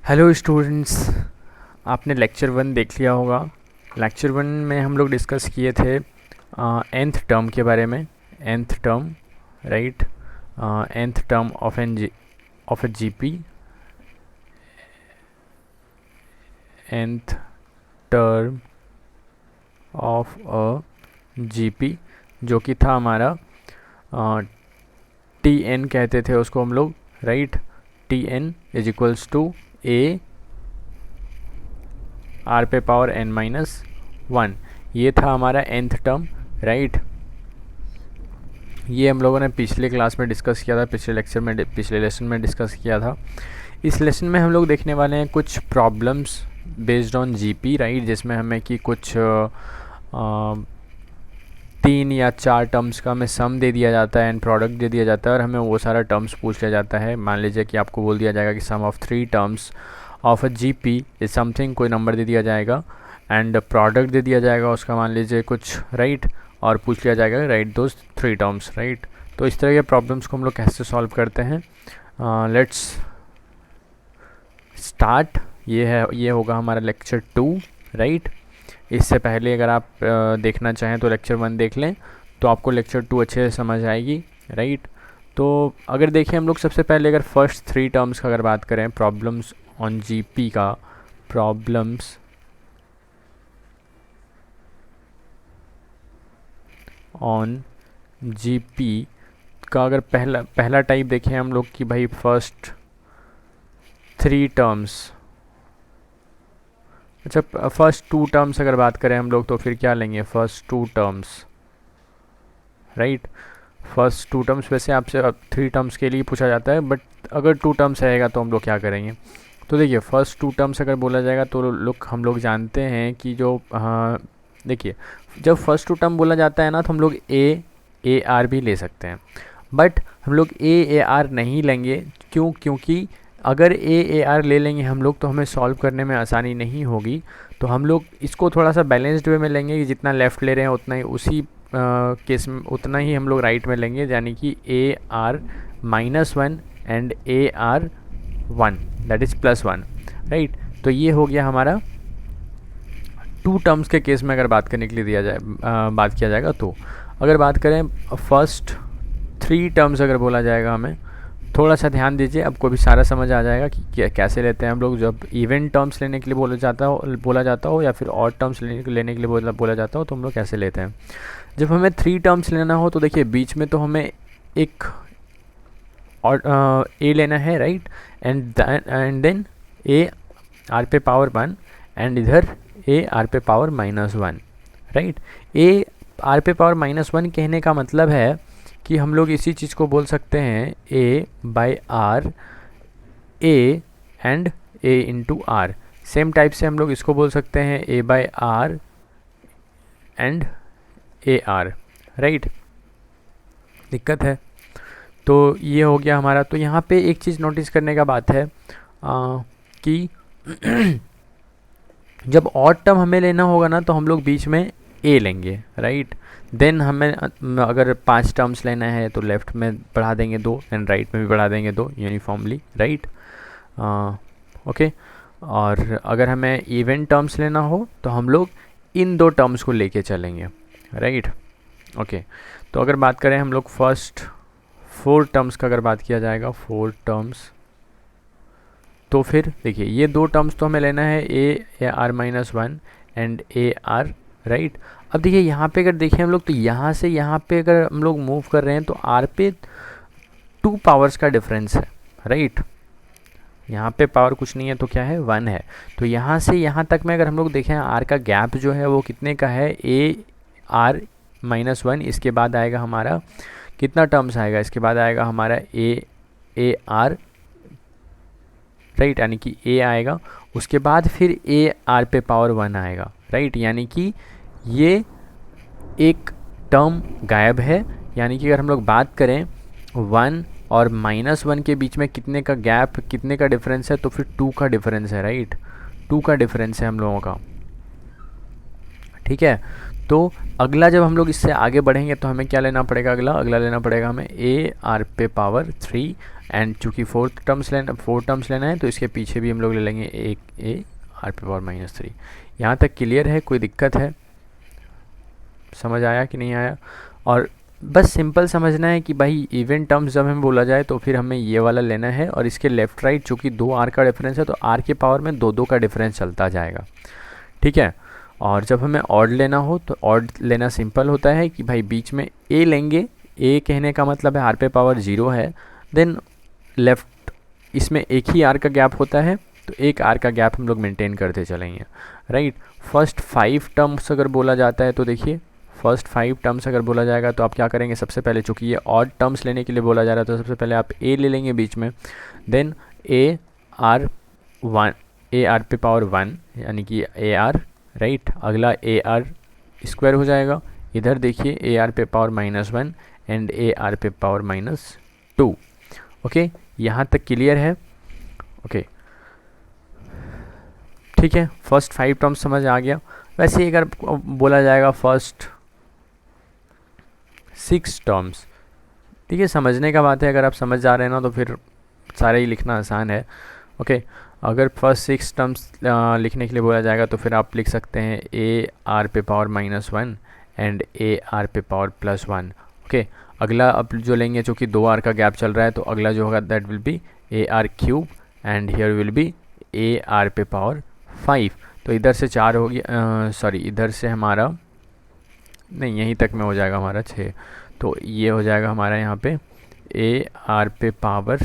Hello students, आपने lecture one देख लिया होगा। लेक्चर वन में हम लोग डिस्कस किए थे nth टर्म के बारे में। nth term, right. nth term of A GP, nth term of a GP, जो कि था हमारा टी एन कहते थे उसको हम लोग, right. T N is equals to A R पे पावर एन माइनस वन। ये था हमारा nth टर्म, राइट। ये हम लोगों ने पिछले क्लास में डिस्कस किया था, पिछले लेसन में डिस्कस किया था। इस लेसन में हम लोग देखने वाले हैं कुछ problems based on GP, right, जिसमें हमें कि कुछ 3 या 4 टर्म्स का हमें सम दे दिया जाता है एंड प्रोडक्ट दे दिया जाता है और हमें वो सारा टर्म्स पूछ लिया जाता है। मान लीजिए कि आपको बोल दिया जाएगा कि sum of 3 terms of a GP is something, कोई नंबर दे दिया जाएगा एंड प्रोडक्ट दे दिया जाएगा उसका, मान लीजिए कुछ, राइट, और पूछ लिया जाएगा राइट दोज 3 टर्म्स, राइट। तो इस तरह के प्रॉब्लम्स को हम लोग कैसे सॉल्व करते हैं, लेट्स स्टार्ट। ये होगा हमारा लेक्चर 2, राइट। इससे पहले अगर आप देखना चाहें तो लेक्चर 1 देख लें, तो आपको लेक्चर 2 अच्छे से समझ आएगी, राइट। तो अगर देखें हम लोग सबसे पहले अगर फर्स्ट 3 टर्म्स का अगर बात करें, प्रॉब्लम्स ऑन जीपी का, प्रॉब्लम्स ऑन जीपी का अगर पहला टाइप देखें हम लोग कि भाई फर्स्ट 3 टर्म्स, अच्छा फर्स्ट 2 टर्म्स अगर बात करें हम लोग तो फिर क्या लेंगे, first 2 terms, right. First 2 terms वैसे आपसे 3 टर्म्स के लिए पूछा जाता है, बट अगर 2 टर्म्स रहेगा तो हम लोग क्या करेंगे। तो देखिए फर्स्ट 2 टर्म्स अगर बोला जाएगा तो हम लोग जानते हैं कि जो देखिए जब फर्स्ट 2 टर्म बोला जाता है ना तो हम लोग ए आर भी ले सकते हैं, बट हम लोग ए आर नहीं लेंगे। क्योंकि अगर ए आर ले लेंगे हम लोग तो हमें सॉल्व करने में आसानी नहीं होगी। तो हम लोग इसको थोड़ा सा बैलेंस्ड वे में लेंगे कि जितना लेफ़्ट ले रहे हैं उतना ही उसी केस में उतना ही हम लोग राइट में लेंगे, यानी कि A R -1 and a are 1, that is +1, right. तो ये हो गया हमारा 2 टर्म्स के केस में अगर बात करने के लिए बात किया जाएगा। तो अगर बात करें फर्स्ट 3 टर्म्स अगर बोला जाएगा, हमें थोड़ा सा ध्यान दीजिए, आपको भी सारा समझ आ जाएगा कि कैसे लेते हैं हम लोग। जब इवन टर्म्स लेने के लिए बोला जाता हो या फिर ऑड टर्म्स लेने के लिए बोला जाता हो तो हम लोग कैसे लेते हैं। जब हमें 3 टर्म्स लेना हो तो देखिए बीच में तो हमें एक ए लेना है, right, and then A R पे पावर 1 एंड इधर ए आर पे पावर -1, राइट। ए आर पे पावर -1 कहने का मतलब है कि हम लोग इसी चीज़ को बोल सकते हैं a by r, a and a into r. Same type से हम लोग इसको बोल सकते हैं a by r and a r, right. दिक्कत है। तो ये हो गया हमारा। तो यहाँ पे एक चीज़ नोटिस करने का बात है कि जब ऑड टर्म हमें लेना होगा ना तो हम लोग बीच में ए लेंगे, राइट। देन हमें अगर 5 टर्म्स लेना है तो लेफ़्ट में बढ़ा देंगे 2 एंड राइट में भी बढ़ा देंगे 2 यूनिफॉर्मली, राइट। ओके। और अगर हमें इवन टर्म्स लेना हो तो हम लोग इन 2 टर्म्स को लेके चलेंगे, राइट। ओके। तो अगर बात करें हम लोग फर्स्ट 4 टर्म्स का अगर बात किया जाएगा, 4 टर्म्स, तो फिर देखिए ये 2 टर्म्स तो हमें लेना है A R -1 and a r, right. अब देखिए यहाँ पे अगर देखें हम लोग तो यहाँ से यहाँ पे अगर हम लोग मूव कर रहे हैं तो आर पे 2 पावर्स का डिफरेंस है, राइट। यहाँ पे पावर कुछ नहीं है तो क्या है, 1 है। तो यहाँ से यहाँ तक में अगर हम लोग देखें आर का गैप जो है वो कितने का है, ए आर -1, इसके बाद आएगा हमारा कितना टर्म्स आएगा, इसके बाद आएगा हमारा ए आर, राइट, यानी कि ए आएगा, उसके बाद फिर ए आर पे पावर 1 आएगा, राइट। यानी कि ये एक टर्म गायब है। यानी कि अगर हम लोग बात करें 1 और -1 के बीच में कितने का गैप, कितने का डिफरेंस है, तो फिर 2 का डिफरेंस है, राइट। 2 का डिफरेंस है हम लोगों का, ठीक है। तो अगला जब हम लोग इससे आगे बढ़ेंगे तो हमें क्या लेना पड़ेगा, अगला लेना पड़ेगा हमें ए आर पे पावर 3, एंड चूँकि 4 टर्म्स लेना है तो इसके पीछे भी हम लोग ले लेंगे एक ए आर पे पावर -3। यहाँ तक क्लियर है, कोई दिक्कत है, समझ आया कि नहीं आया? और बस सिंपल समझना है कि भाई इवन टर्म्स जब हमें बोला जाए तो फिर हमें ये वाला लेना है, और इसके लेफ़्ट राइट चूँकि 2 आर का डिफरेंस है तो आर के पावर में 2 का डिफरेंस चलता जाएगा, ठीक है। और जब हमें ऑड लेना हो तो ऑड लेना सिंपल होता है कि भाई बीच में ए लेंगे, ए कहने का मतलब है आर पे पावर 0 है, देन लेफ़्ट इसमें एक ही आर का गैप होता है तो एक आर का गैप हम लोग मेंटेन करते चलेंगे, राइट। फर्स्ट 5 टर्म्स अगर बोला जाता है तो देखिए फर्स्ट 5 टर्म्स अगर बोला जाएगा तो आप क्या करेंगे, सबसे पहले चूँकि ये ऑड टर्म्स लेने के लिए बोला जा रहा है तो सबसे पहले आप ए ले लेंगे बीच में, देन ए आर पे पावर 1 यानी कि ए आर, राइट। अगला ए आर स्क्वायर हो जाएगा, इधर देखिए ए आर पे पावर -1 एंड ए आर पे पावर -2। ओके, यहाँ तक क्लियर है? ओके, ठीक है, फर्स्ट 5 टर्म्स समझ आ गया। वैसे अगर बोला जाएगा फर्स्ट 6 टर्म्स, ठीक है, समझने का बात है, अगर आप समझ जा रहे हैं ना तो फिर सारे ही लिखना आसान है। ओके, अगर फर्स्ट 6 टर्म्स लिखने के लिए बोला जाएगा तो फिर आप लिख सकते हैं ए आर पे पावर -1 एंड ए आर पे पावर +1। ओके, अगला अब जो लेंगे चूँकि 2 आर का गैप चल रहा है तो अगला जो होगा that will be A R cube and here will be A R पे पावर 5। तो इधर से 4 हो गया, सॉरी इधर से हमारा नहीं, यहीं तक में हो जाएगा हमारा 6, तो ये हो जाएगा हमारा यहाँ पे ए आर पे पावर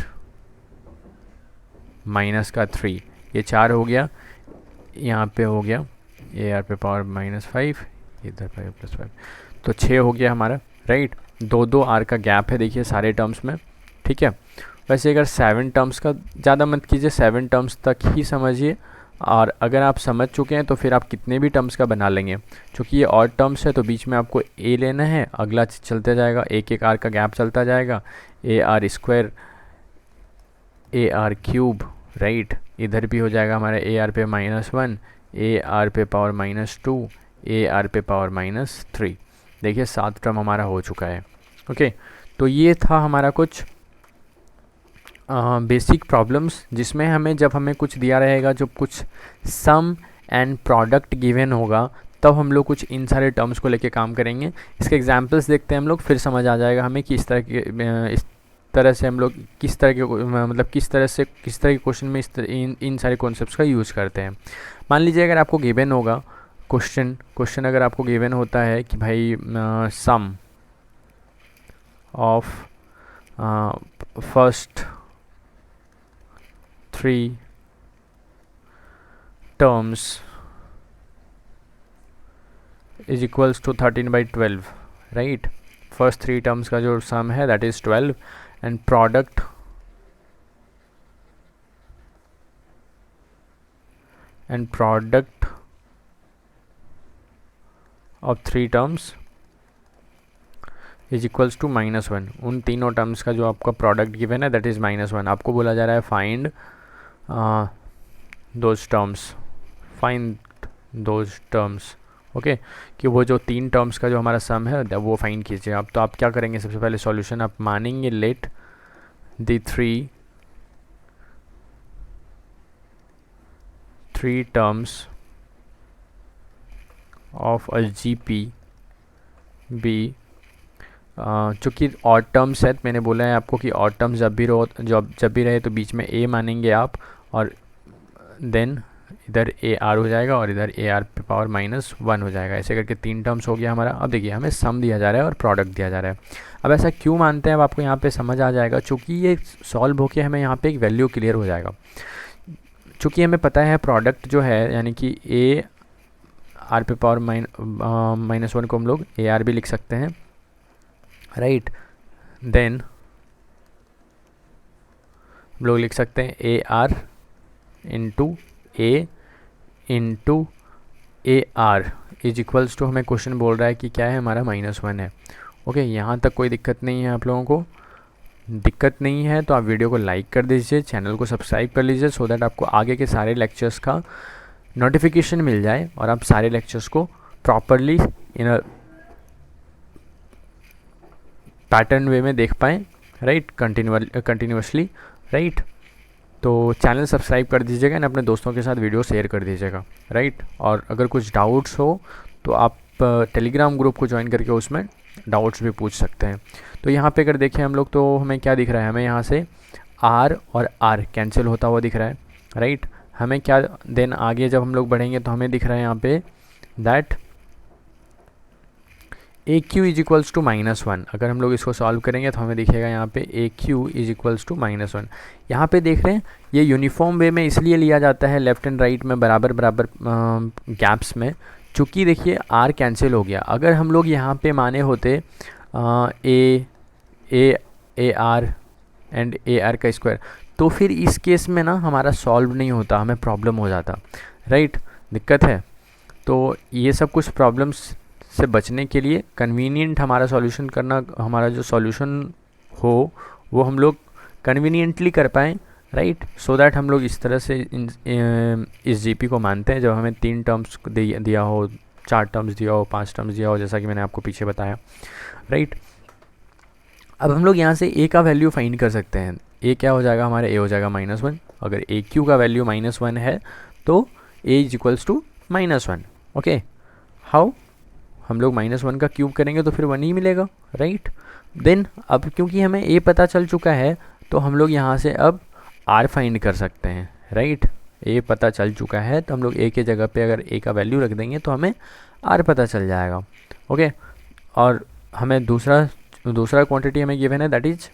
-3, ये 4 हो गया, यहाँ पे हो गया ए आर पे पावर -5, इधर 5 + 5, तो 6 हो गया हमारा, राइट। 2 आर का गैप है देखिए सारे टर्म्स में, ठीक है। वैसे अगर 7 टर्म्स का ज़्यादा मत कीजिए, 7 टर्म्स तक ही समझिए, और अगर आप समझ चुके हैं तो फिर आप कितने भी टर्म्स का बना लेंगे। क्योंकि ये ऑड टर्म्स है तो बीच में आपको ए लेना है, अगला चलते जाएगा, एक आर का गैप चलता जाएगा, A R square, A R cube, right. इधर भी हो जाएगा हमारा ए आर पे -1, ए आर पे पावर -2, ए आर पे पावर -3। देखिए 7 टर्म हमारा हो चुका है। ओके, तो ये था हमारा कुछ बेसिक प्रॉब्लम्स, जिसमें हमें जब हमें कुछ दिया रहेगा, जब कुछ सम एंड प्रोडक्ट गिवन होगा तब हम लोग कुछ इन सारे टर्म्स को लेके काम करेंगे। इसके एग्जांपल्स देखते हैं हम लोग, फिर समझ आ जाएगा हमें कि इस तरह से हम लोग किस तरह के क्वेश्चन में इन सारे कॉन्सेप्ट्स का यूज़ करते हैं। मान लीजिए अगर आपको गिवन होगा क्वेश्चन अगर आपको गिवन होता है कि भाई sum of first 3 terms is equals to 13/12, right. First 3 terms का जो सम है that is 12 and product of 3 terms is equals to -1। उन तीनों टर्म्स का जो आपका प्रोडक्ट गिवन है दैट इज़ -1। आपको बोला जा रहा है फाइंड दोज टर्म्स, ओके, कि वो जो 3 टर्म्स का जो हमारा सम है वो फाइंड कीजिए आप। तो आप क्या करेंगे, सबसे पहले सॉल्यूशन आप मानेंगे, let the 3 terms of a GP be, चूँकि ऑड टर्म्स है, मैंने बोला है आपको कि ऑड टर्म्स जब भी रहे तो बीच में ए मानेंगे आप, और देन इधर ए आर हो जाएगा और इधर ए आर पे पावर -1 हो जाएगा। ऐसे करके 3 टर्म्स हो गया हमारा। अब देखिए हमें सम दिया जा रहा है और प्रोडक्ट दिया जा रहा है। अब ऐसा क्यों मानते हैं, अब आपको यहाँ पे समझ आ जाएगा, चूँकि ये सॉल्व होके हमें यहाँ पे एक वैल्यू क्लियर हो जाएगा। चूँकि हमें पता है प्रोडक्ट जो है यानी कि ए आर पे पावर -1 को हम लोग ए आर भी लिख सकते हैं, राइट। देन हम लोग लिख सकते हैं A R into A R is equals to, हमें क्वेश्चन बोल रहा है कि क्या है हमारा -1 है। ओके, यहाँ तक कोई दिक्कत नहीं है, आप लोगों को दिक्कत नहीं है तो आप वीडियो को लाइक कर दीजिए, चैनल को सब्सक्राइब कर लीजिए, सो दैट आपको आगे के सारे लेक्चर्स का नोटिफिकेशन मिल जाए और आप सारे लेक्चर्स को प्रॉपरली इन अ पैटर्न वे में देख पाएँ, राइट, कंटिन्यूसली, राइट। तो चैनल सब्सक्राइब कर दीजिएगा एंड अपने दोस्तों के साथ वीडियो शेयर कर दीजिएगा, राइट। और अगर कुछ डाउट्स हो तो आप टेलीग्राम ग्रुप को ज्वाइन करके उसमें डाउट्स भी पूछ सकते हैं। तो यहाँ पे अगर देखें हम लोग तो हमें क्या दिख रहा है, हमें यहाँ से आर और आर कैंसिल होता हुआ दिख रहा है, राइट। हमें क्या देन आगे जब हम लोग बढ़ेंगे तो हमें दिख रहा है यहाँ पे that A Q is equals to -1। अगर हम लोग इसको सॉल्व करेंगे तो हमें दिखेगा यहाँ पे ए क्यू इज इक्वल्स टू -1। यहाँ पे देख रहे हैं ये यूनिफॉर्म वे में इसलिए लिया जाता है लेफ़्ट एंड राइट में बराबर बराबर गैप्स में, चूँकि देखिए आर कैंसिल हो गया। अगर हम लोग यहाँ पे माने होते ए आर एंड ए आर का स्क्वायर, तो फिर इस केस में ना हमारा सॉल्व नहीं होता, हमें प्रॉब्लम हो जाता, राइट, दिक्कत है। तो ये सब कुछ प्रॉब्लम्स से बचने के लिए कन्वीनियंट हमारा सॉल्यूशन करना, हमारा जो सॉल्यूशन हो वो हम लोग कन्वीनियंटली कर पाएँ, राइट, सो दैट हम लोग इस तरह से इस जीपी को मानते हैं जब हमें 3 टर्म्स दिया हो, 4 टर्म्स दिया हो, 5 टर्म्स दिया हो, जैसा कि मैंने आपको पीछे बताया, राइट। अब हम लोग यहाँ से ए का वैल्यू फाइंड कर सकते हैं। ए क्या हो जाएगा हमारा, ए हो जाएगा -1। अगर ए क्यू का वैल्यू -1 है तो a is equals to -1। Okay, how, हम लोग -1 का क्यूब करेंगे तो फिर 1 ही मिलेगा, राइट। देन अब क्योंकि हमें ए पता चल चुका है तो हम लोग यहाँ से अब आर फाइंड कर सकते हैं, राइट। ए पता चल चुका है तो हम लोग ए के जगह पे अगर ए का वैल्यू रख देंगे तो हमें आर पता चल जाएगा, ओके। और हमें दूसरा क्वांटिटी हमें गिवन है, दैट इज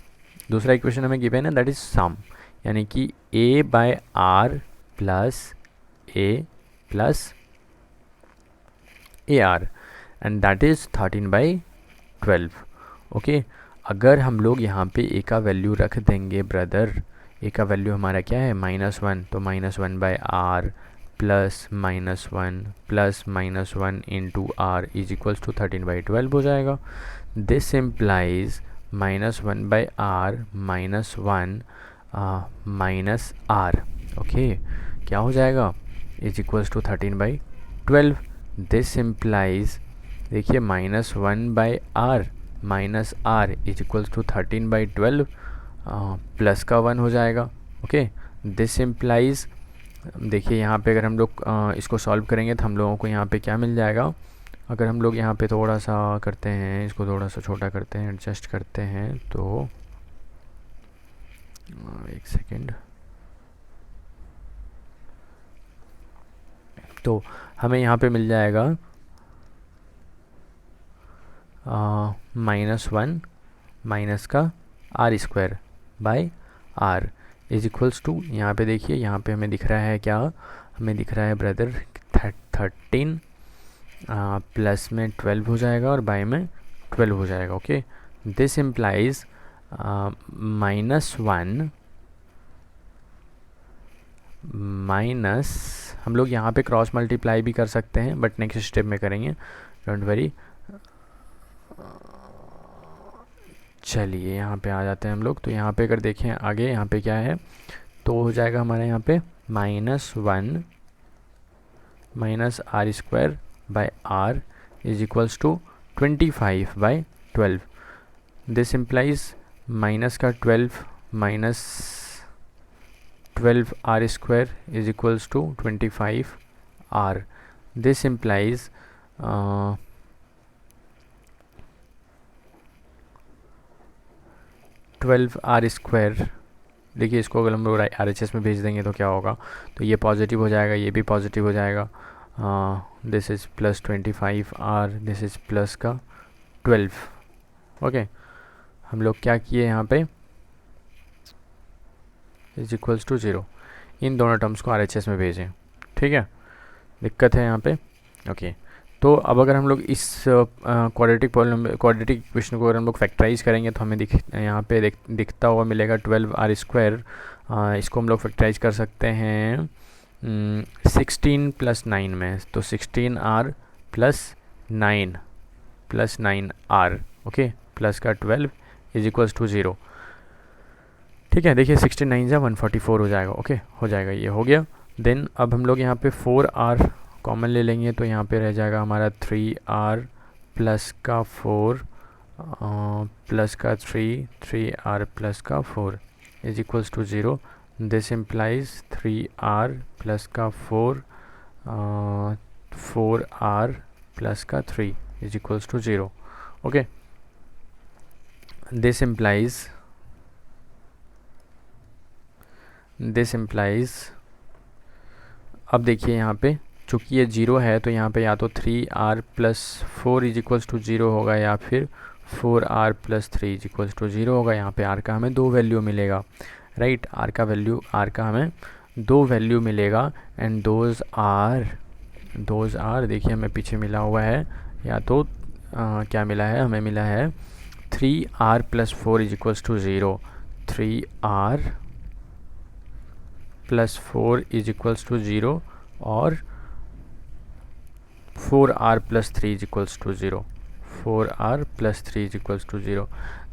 दूसरा इक्वेशन हमें गिवन है, दैट इज सम, यानी कि a by r plus a r and that is 13/12। Okay, अगर हम लोग यहाँ पे ए का वैल्यू रख देंगे ब्रदर, ए का वैल्यू हमारा क्या है -1, तो -1/r plus -1 into R is equals to 13/12 हो जाएगा। This implies -1/r -1 -r, okay, क्या हो जाएगा, is equals to 13/12। This implies, देखिए -1/r -r is equals to 13/12, plus का 1 हो जाएगा, ओके। दिस इम्प्लाइज, देखिए यहाँ पे अगर हम लोग इसको सॉल्व करेंगे तो हम लोगों को यहाँ पे क्या मिल जाएगा, अगर हम लोग यहाँ पे थोड़ा सा करते हैं, इसको थोड़ा सा छोटा करते हैं, एडजस्ट करते हैं, तो एक सेकेंड, तो हमें यहाँ पे मिल जाएगा -1 माइनस का r² by r is equals to, यहाँ पे देखिए यहाँ पे हमें दिख रहा है क्या, हमें दिख रहा है ब्रदर 13 प्लस में 12 हो जाएगा और बाय में 12 हो जाएगा, ओके। दिस इम्प्लाइज -1 माइनस, हम लोग यहाँ पे क्रॉस मल्टीप्लाई भी कर सकते हैं बट नेक्स्ट स्टेप में करेंगे, डोंट वरी। चलिए यहाँ पे आ जाते हैं हम लोग, तो यहाँ पे अगर देखें आगे यहाँ पे क्या है, तो हो जाएगा हमारे यहाँ पे -1 minus r² by r is equals to 25/12। This implies minus का 12 minus 12 r² is equals to 25r। This implies 12r², देखिए इसको अगर हम लोग RHS में भेज देंगे तो क्या होगा, तो ये पॉजिटिव हो जाएगा, ये भी पॉजिटिव हो जाएगा। This is plus 25r, this is plus का 12, ओके। हम लोग क्या किए यहाँ पे, इज इक्वल्स टू 0, इन दोनों टर्म्स को RHS में भेजें, ठीक है, दिक्कत है यहाँ पे, ओके। तो अब अगर हम लोग इस क्वाड्रेटिक इक्वेशन को अगर हम लोग फैक्टराइज करेंगे तो हमें यहाँ पे दिखता हुआ मिलेगा 12r²। इसको हम लोग फैक्टराइज कर सकते हैं 16 + 9 में, तो 16r + 9r, ओके, प्लस का 12 इज इक्वल्स टू 0, ठीक है। देखिए 16 9 से 144 हो जाएगा, ओके, हो जाएगा, ये हो गया। देन अब हम लोग यहाँ पे 4r कॉमन ले लेंगे तो यहाँ पे रह जाएगा हमारा 3r प्लस का 4 प्लस का 3 3r प्लस का 4 is equals to 0. This implies 3r plus का 4 4r प्लस का 3 is equals to 0. Okay, this implies अब देखिए यहाँ पे चूँकि ये 0 है तो यहाँ पे या तो 3r plus 4 is equals to 0 होगा या फिर 4r plus 3 is equals to 0 होगा. यहाँ पे r का हमें 2 वैल्यू मिलेगा, राइट. r का हमें 2 वैल्यू मिलेगा एंड दोज आर देखिए हमें पीछे मिला हुआ है या तो क्या मिला है, हमें मिला है 3r plus 4 is equals to 0. 3r plus 4 is equals to 0 और 4r plus 3 is equals to 0. 4r plus 3 is equals to 0.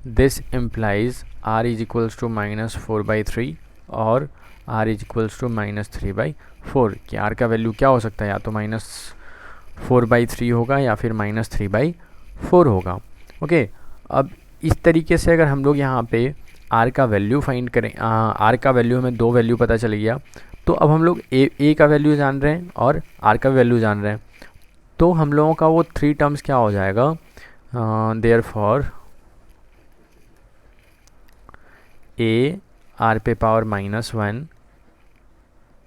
This implies r is equals to -4/3 और r इज इक्वल्स टू -3/4. कि r का value क्या हो सकता है, या तो -4/3 होगा या फिर -3/4 होगा. ओके, अब इस तरीके से अगर हम लोग यहाँ पे r का वैल्यू फाइंड करें, r का वैल्यू हमें 2 वैल्यू पता चल गया, तो अब हम लोग a का वैल्यू जान रहे हैं और r का वैल्यू जान रहे हैं, तो हम लोगों का वो 3 टर्म्स क्या हो जाएगा. देयरफॉर a r पे power -1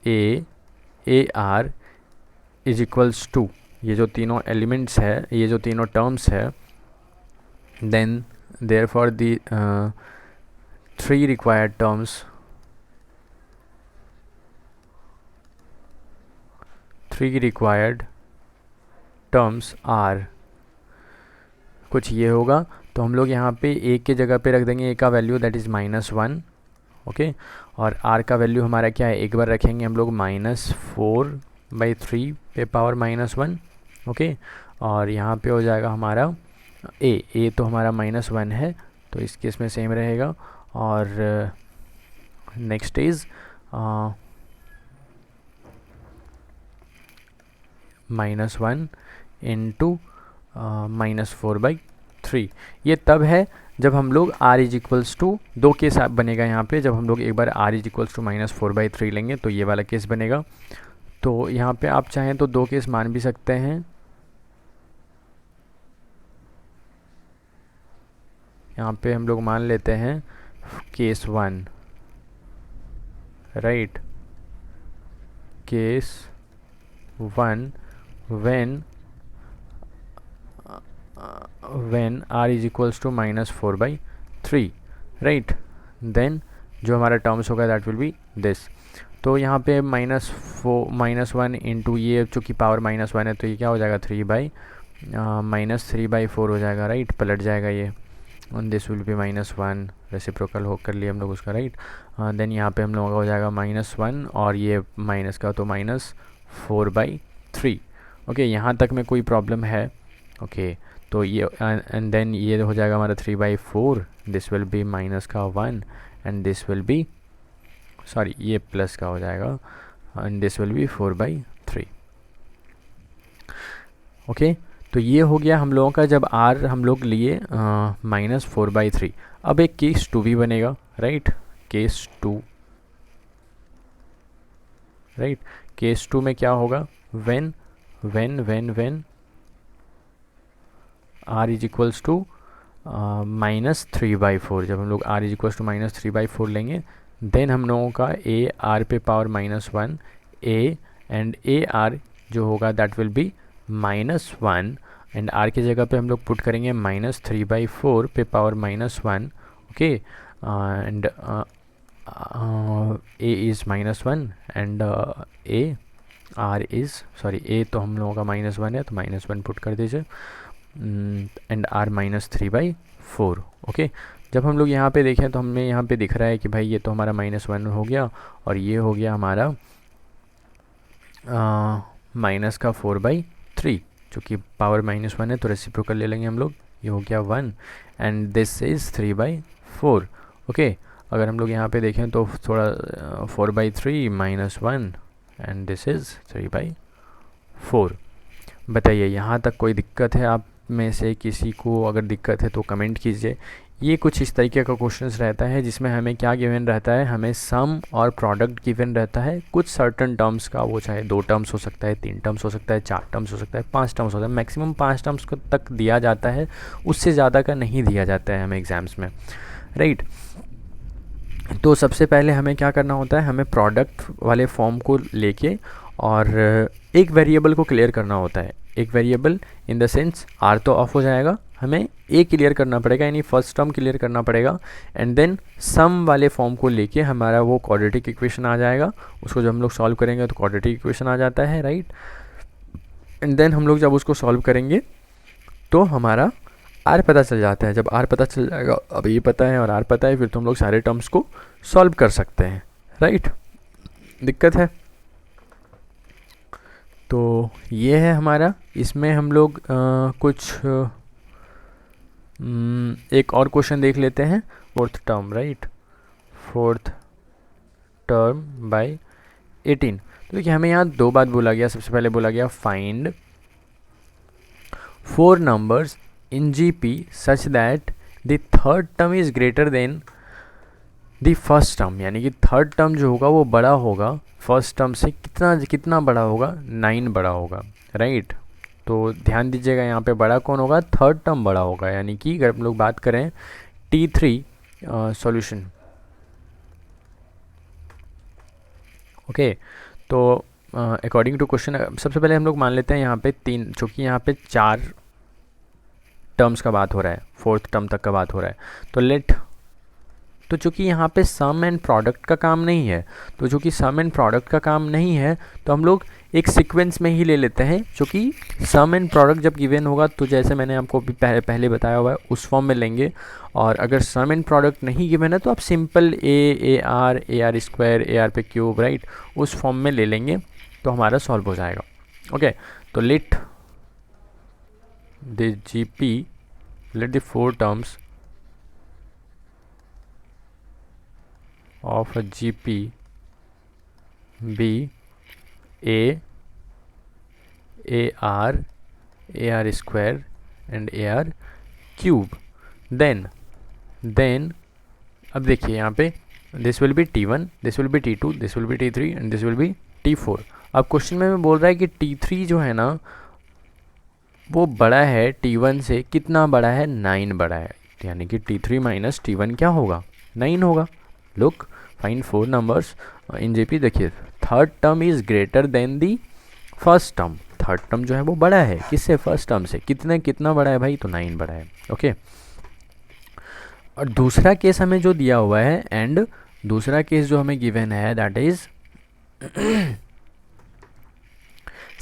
a r is equals to, ये जो तीनों एलिमेंट्स है, ये जो तीनों टर्म्स है, then therefore the 3 required terms, 3 required terms are, कुछ ये होगा. तो हम लोग यहाँ पे a के जगह पे रख देंगे a का वैल्यू दैट इज़ -1. ओके, और r का वैल्यू हमारा क्या है, एक बार रखेंगे हम लोग -4/3 पे पावर -1. ओके, और यहाँ पे हो जाएगा हमारा a तो हमारा -1 है तो इस केस में सेम रहेगा. और नेक्स्ट इज -1 इंटू -4/3. ये तब है जब हम लोग r is equals to, 2 case बनेगा यहाँ पे. जब हम लोग एक बार r इज इक्वल्स टू -4/3 लेंगे तो ये वाला केस बनेगा. तो यहाँ पे आप चाहें तो 2 केस मान भी सकते हैं. यहाँ पे हम लोग मान लेते हैं case 1, right. Case 1 when r is equals to -4/3, right. Then जो हमारा टर्म्स होगा दैट विल बी दिस. तो यहाँ पे -1 इंटू ये चूँकि पावर -1 है तो ये क्या हो जाएगा, -3/4 हो जाएगा, राइट. पलट जाएगा ये. and this will be -1, reciprocal हो कर लिए हम लोग उसका, राइट. देन यहाँ पे हम लोगों का हो जाएगा -1 और ये माइनस का तो -4/3. ओके, यहाँ तक में कोई प्रॉब्लम है. ओके, तो ये एंड देन ये हो जाएगा हमारा 3/4. दिस विल बी माइनस का 1 and this will be, sorry ये प्लस का हो जाएगा and this will be 4/3. Okay, तो ये हो गया हम लोगों का जब r हम लोग लिए -4/3. अब एक केस 2 भी बनेगा, राइट. Case 2, right. केस 2 में क्या होगा, when r is equals to -3/4. जब हम लोग r इज इक्वल्स टू -3/4 लेंगे देन हम लोगों का a r पे power -1 a and a r जो होगा that will be -1 and r की जगह पे हम लोग पुट करेंगे -3/4 पे power -1. Okay, and a is -1 and a r is, sorry a तो हम लोगों का -1 है तो -1 पुट कर दीजिए एंड r -3/4. ओके, जब हम लोग यहाँ पे देखें तो हमें यहाँ पे दिख रहा है कि भाई ये तो हमारा -1 हो गया और ये हो गया हमारा -4/3. चूँकि पावर -1 है तो रेसिप्रोकल ले लेंगे हम लोग. ये हो गया 1 एंड दिस इज़ 3/4. ओके, अगर हम लोग यहाँ पे देखें तो थोड़ा 4/3 -1 एंड दिस इज़ 3/4. बताइए यहाँ तक कोई दिक्कत है, आप में से किसी को अगर दिक्कत है तो कमेंट कीजिए। ये कुछ इस तरीके का क्वेश्चंस रहता है जिसमें हमें क्या गिवन रहता है, हमें सम और प्रोडक्ट गिवन रहता है कुछ सर्टन टर्म्स का, वो चाहे 2 टर्म्स हो सकता है, 3 टर्म्स हो सकता है, 4 टर्म्स हो सकता है, 5 टर्म्स हो सकता है, मैक्सिमम 5 टर्म्स तक दिया जाता है, उससे ज़्यादा का नहीं दिया जाता है हमें एग्ज़ाम्स में, राइट। तो सबसे पहले हमें क्या करना होता है, हमें प्रोडक्ट वाले फॉर्म को लेके और एक वेरिएबल को क्लियर करना होता है। एक variable in the sense R तो ऑफ हो जाएगा, हमें ए क्लियर करना पड़ेगा, यानी फर्स्ट टर्म क्लियर करना पड़ेगा, एंड देन सम वाले फॉर्म को लेके हमारा वो क्वाड्रेटिक इक्वेशन आ जाएगा। उसको जब हम लोग सॉल्व करेंगे तो क्वाड्रेटिक इक्वेशन आ जाता है, राइट। एंड देन हम लोग जब उसको सॉल्व करेंगे तो हमारा आर पता चल जाता है। जब आर पता चल जाएगा, अब ये पता है और आर पता है, फिर तो हम लोग सारे टर्म्स को सॉल्व कर सकते हैं, राइट। दिक्कत है तो ये है हमारा। इसमें हम लोग कुछ एक और क्वेश्चन देख लेते हैं, fourth term, right, fourth term by 18। तो देखिए हमें यहाँ 2 बात बोला गया। सबसे पहले बोला गया find 4 numbers in GP such that the third term is greater than the first term, यानी कि थर्ड टर्म जो होगा वो बड़ा होगा फर्स्ट टर्म से। कितना बड़ा होगा, 9 बड़ा होगा, राइट। तो ध्यान दीजिएगा यहाँ पे बड़ा कौन होगा, थर्ड टर्म बड़ा होगा। यानी कि अगर हम लोग बात करें T3 सॉल्यूशन, ओके, तो अकॉर्डिंग टू क्वेश्चन सबसे पहले हम लोग मान लेते हैं यहाँ पे 3, चूँकि यहाँ पे 4 टर्म्स का बात हो रहा है, फोर्थ टर्म तक का बात हो रहा है, तो चूँकि यहाँ पे सम एंड प्रोडक्ट का काम नहीं है, तो चूँकि सम एंड प्रोडक्ट का काम नहीं है तो हम लोग एक सीक्वेंस में ही ले लेते हैं। चूँकि सम एंड प्रोडक्ट जब गिवन होगा तो जैसे मैंने आपको भी पहले बताया हुआ है उस फॉर्म में लेंगे, और अगर सम एंड प्रोडक्ट नहीं गिवन है तो आप simple A R square, A R पे क्यूब, राइट, उस फॉर्म में ले लेंगे तो हमारा सॉल्व हो जाएगा। ओके, तो late the 4 terms of a GP be AR square and AR cube, then अब देखिए यहाँ पे this will be T1, this will be T2, this will be T3 and this will be T4। अब question में बोल रहा है कि T3 जो है ना वो बड़ा है T1 से, कितना बड़ा है, 9 बड़ा है, यानी कि T3 माइनस T1 क्या होगा, 9 होगा। Look, find 4 numbers in GP. देखिए third term is greater than the first term, third term जो है वो बड़ा है किससे, फर्स्ट टर्म से। कितना बड़ा है भाई, तो 9 बड़ा है, ओके। और दूसरा केस हमें जो दिया हुआ है, एंड दूसरा केस जो हमें गिवन है that is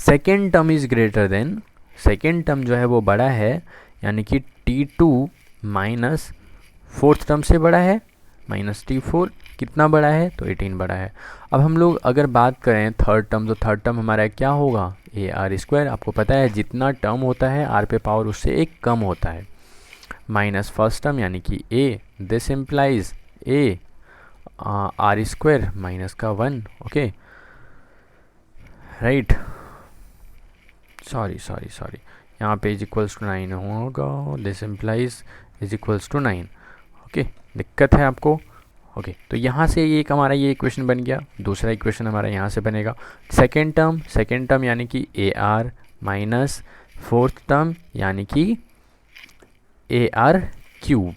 second term is greater then, second term जो है वो बड़ा है, यानी कि T2 माइनस फोर्थ टर्म से बड़ा है, माइनस T4 कितना बड़ा है, तो 18 बड़ा है। अब हम लोग अगर बात करें थर्ड टर्म, तो थर्ड टर्म हमारा क्या होगा, AR स्क्वायर। आपको पता है जितना टर्म होता है R पे पावर उससे एक कम होता है, माइनस फर्स्ट टर्म यानी कि A, this implies A R square minus का 1, ओके, राइट। सॉरी यहाँ पे इज इक्वल्स टू 9 होगा, this implies is equals to 9, okay. दिक्कत है आपको, ओके। तो यहाँ से ये एक हमारा ये इक्वेशन बन गया, दूसरा इक्वेशन हमारा यहाँ से बनेगा सेकेंड टर्म यानी कि AR माइनस फोर्थ टर्म यानी कि AR क्यूब,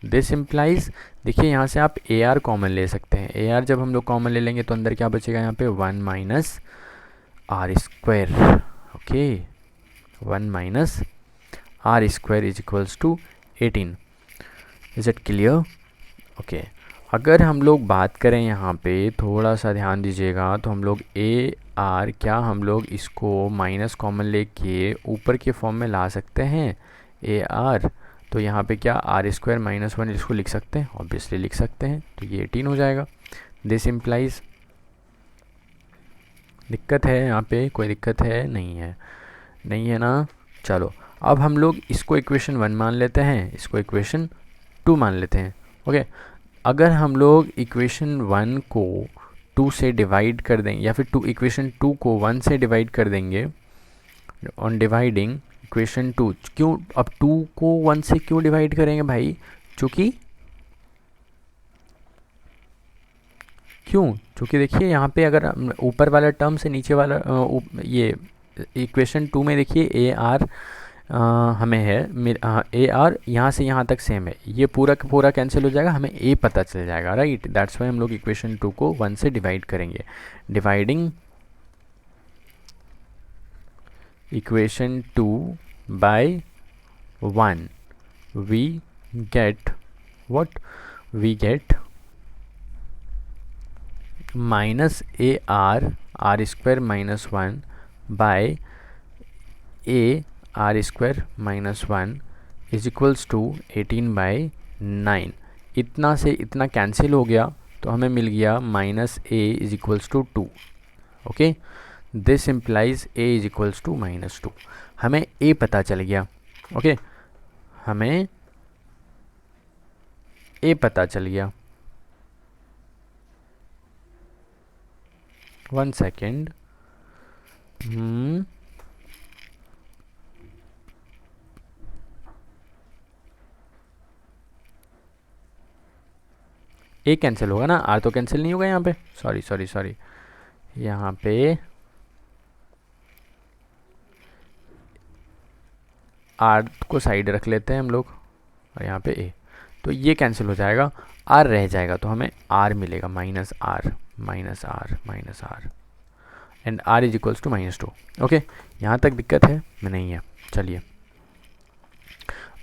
दिस इम्प्लाइज। देखिए यहाँ से आप AR कॉमन ले सकते हैं, AR जब हम लोग कॉमन ले लेंगे तो अंदर क्या बचेगा, यहाँ पे 1 minus R square, okay, 1 minus R square is equals to 18। Is it clear, okay. अगर हम लोग बात करें यहाँ पे थोड़ा सा ध्यान दीजिएगा, तो हम लोग AR क्या हम लोग इसको माइनस कॉमन लेके ऊपर के फॉर्म में ला सकते हैं AR। तो यहाँ पे क्या R स्क्वायर माइनस 1 इसको लिख सकते हैं, ऑब्वियसली लिख सकते हैं, तो ये 18 हो जाएगा। दिस इम्प्लाइज, दिक्कत है यहाँ पे, कोई दिक्कत है नहीं है ना। चलो अब हम लोग इसको इक्वेशन 1 मान लेते हैं, इसको इक्वेशन 2 मान लेते हैं, ओके। अगर हम लोग इक्वेशन 1 को 2 से डिवाइड कर देंगे, या फिर इक्वेशन 2 को 1 से डिवाइड कर देंगे, ऑन डिवाइडिंग इक्वेशन 2, क्यों अब 2 को 1 से क्यों डिवाइड करेंगे भाई? क्योंकि क्योंकि देखिए यहाँ पे अगर ऊपर वाला टर्म से नीचे वाला ये इक्वेशन 2 में देखिए ए आर हमें है, ए आर यहाँ से यहाँ तक सेम है, ये पूरा का पूरा कैंसिल हो जाएगा, हमें ए पता चल जाएगा, राइट। दैट्स वाई हम लोग इक्वेशन 2 को 1 से डिवाइड करेंगे। Dividing equation 2 by 1 we get what? We get minus A are square minus 1 by A are square minus 1 is equals to 18/9। इतना से इतना कैंसिल हो गया तो हमें मिल गया minus A is equals to 2। Okay, this implies A is equals to -2। हमें ए पता चल गया। ओके, हमें ए पता चल गया। 1 सेकेंड। ए कैंसिल होगा ना, आर तो कैंसिल नहीं होगा यहाँ पे। सॉरी यहाँ पे आर को साइड रख लेते हैं हम लोग और यहाँ पे ए, तो ये कैंसिल हो जाएगा, आर रह जाएगा, तो हमें आर मिलेगा minus R and R is equals to -2। Okay, यहाँ तक दिक्कत है में नहीं है। चलिए,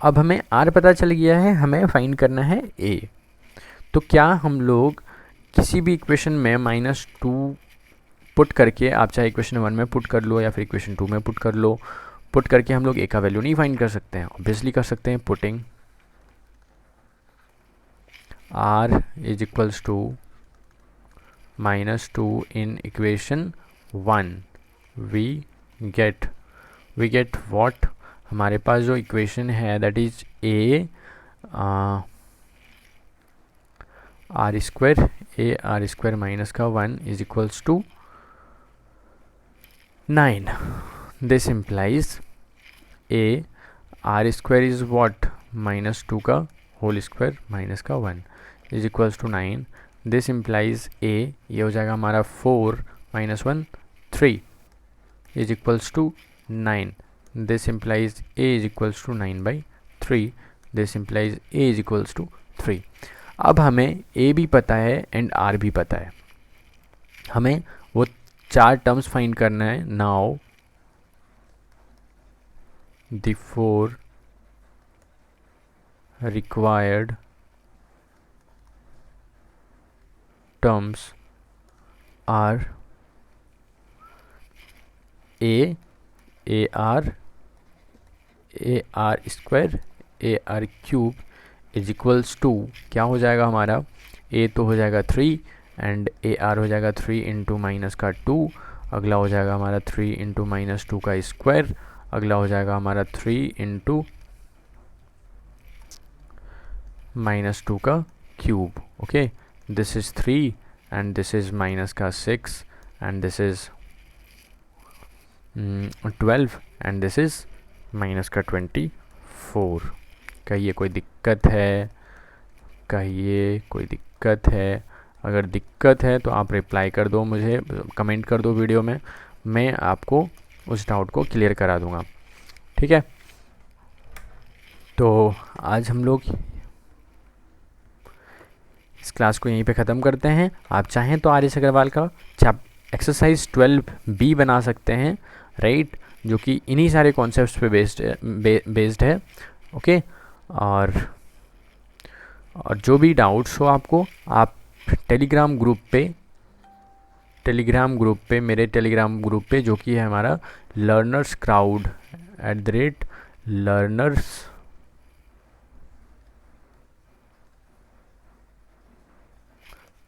अब हमें आर पता चल गया है, हमें फाइंड करना है ए। तो क्या हम लोग किसी भी इक्वेशन में -2 पुट करके, आप चाहे इक्वेशन 1 में पुट कर लो या फिर इक्वेशन 2 में पुट कर लो, पुट करके हम लोग ए का वैल्यू नहीं फाइंड कर सकते हैं? ऑब्वियसली कर सकते हैं। Putting r is equals to -2 in equation 1 we get what? हमारे पास जो इक्वेशन है that is a are square minus का 1 is equals to 9। This implies a are square is what? -2 का होल स्क्वायर माइनस का 1 is equals to 9। This implies a, ये हो जाएगा हमारा 4 - 1 3 is equals to 9। This implies A is equals to 9/3। This implies A is equals to 3। अब हमें ए भी पता है एंड आर भी पता है, हमें वो 4 टर्म्स फाइंड करना है। Now the 4 required terms are A are square A R cube is equals to, क्या हो जाएगा हमारा? ए तो हो जाएगा 3 एंड ए आर हो जाएगा 3 इंटू माइनस का 2, अगला हो जाएगा हमारा 3 इंटू -2 का स्क्वायर, अगला हो जाएगा हमारा 3 इंटू -2 का cube. Okay, this is 3 and this is minus का 6 and this is 12 and this is minus का 24। कहिए कोई दिक्कत है? कहिए कोई दिक्कत है? अगर दिक्कत है तो आप रिप्लाई कर दो, मुझे कमेंट कर दो वीडियो में, मैं आपको उस डाउट को क्लियर करा दूंगा। ठीक है, तो आज हम लोग इस क्लास को यहीं पे ख़त्म करते हैं। आप चाहें तो आर एस अग्रवाल का एक्सरसाइज 12B बना सकते हैं, राइट, जो कि इन्हीं सारे कॉन्सेप्ट्स पे बेस्ड है। ओके, और जो भी डाउट्स हो आपको, आप टेलीग्राम ग्रुप पे मेरे टेलीग्राम ग्रुप पे, जो कि है हमारा लर्नर्स क्राउड @learners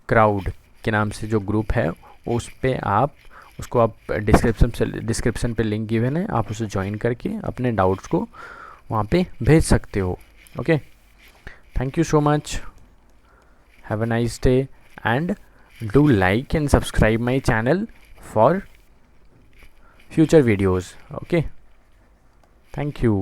क्राउड के नाम से जो ग्रुप है, उस पे आप उसको आप डिस्क्रिप्शन पे लिंक गिवन है, आप उसे ज्वाइन करके अपने डाउट्स को वहाँ पे भेज सकते हो। Okay, thank you so much, have a nice day and do like and subscribe my channel for future videos. Okay, thank you.